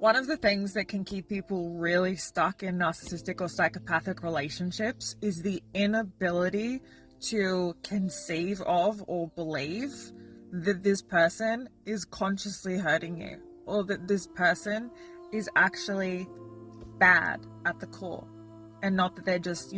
One of the things that can keep people really stuck in narcissistic or psychopathic relationships is the inability to conceive of or believe that this person is consciously hurting you, or that this person is actually bad at the core, and not that they're just,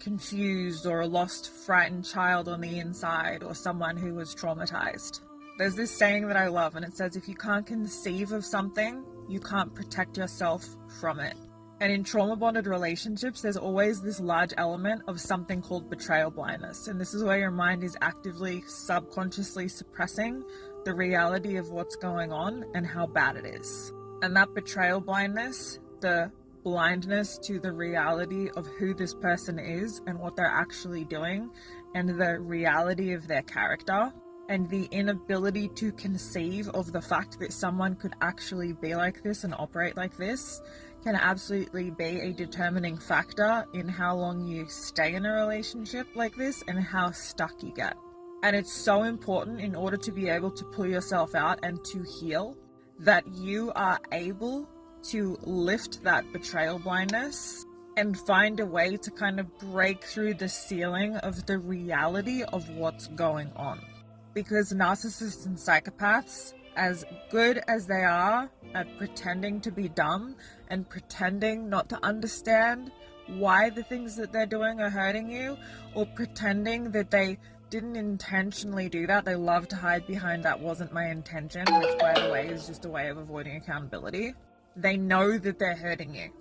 confused or a lost, frightened child on the inside, or someone who was traumatized. There's this saying that I love, and it says, if you can't conceive of something, you can't protect yourself from it. And in trauma-bonded relationships, there's always this large element of something called betrayal blindness. And this is where your mind is actively, subconsciously suppressing the reality of what's going on and how bad it is. And that betrayal blindness, the blindness to the reality of who this person is and what they're actually doing, and the reality of their character, and the inability to conceive of the fact that someone could actually be like this and operate like this, can absolutely be a determining factor in how long you stay in a relationship like this and how stuck you get. And it's so important, in order to be able to pull yourself out and to heal, that you are able to lift that betrayal blindness and find a way to kind of break through the ceiling of the reality of what's going on. Because narcissists and psychopaths, as good as they are at pretending to be dumb and pretending not to understand why the things that they're doing are hurting you, or pretending that they didn't intentionally do that, they love to hide behind "that wasn't my intention," which, by the way, is just a way of avoiding accountability. They know that they're hurting you.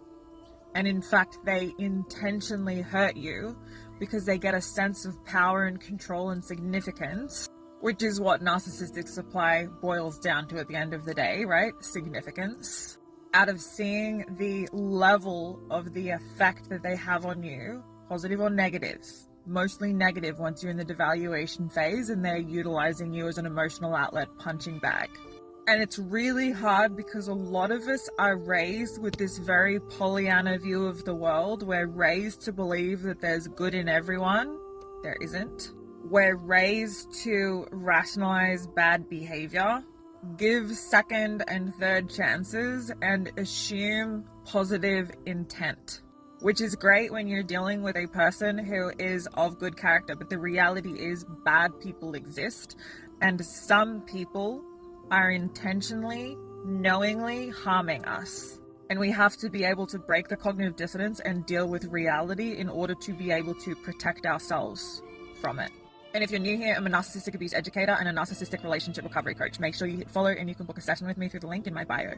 And in fact, they intentionally hurt you because they get a sense of power and control and significance, which is what narcissistic supply boils down to at the end of the day, right? Significance. Out of seeing the level of the effect that they have on you, positive or negative, mostly negative once you're in the devaluation phase and they're utilizing you as an emotional outlet punching bag. And it's really hard because a lot of us are raised with this very Pollyanna view of the world. We're raised to believe that there's good in everyone. There isn't. We're raised to rationalize bad behavior, give second and third chances, and assume positive intent, which is great when you're dealing with a person who is of good character. But the reality is, bad people exist, and some people are intentionally, knowingly harming us. And we have to be able to break the cognitive dissonance and deal with reality in order to be able to protect ourselves from it. And if you're new here, I'm a narcissistic abuse educator and a narcissistic relationship recovery coach. Make sure you hit follow, and you can book a session with me through the link in my bio.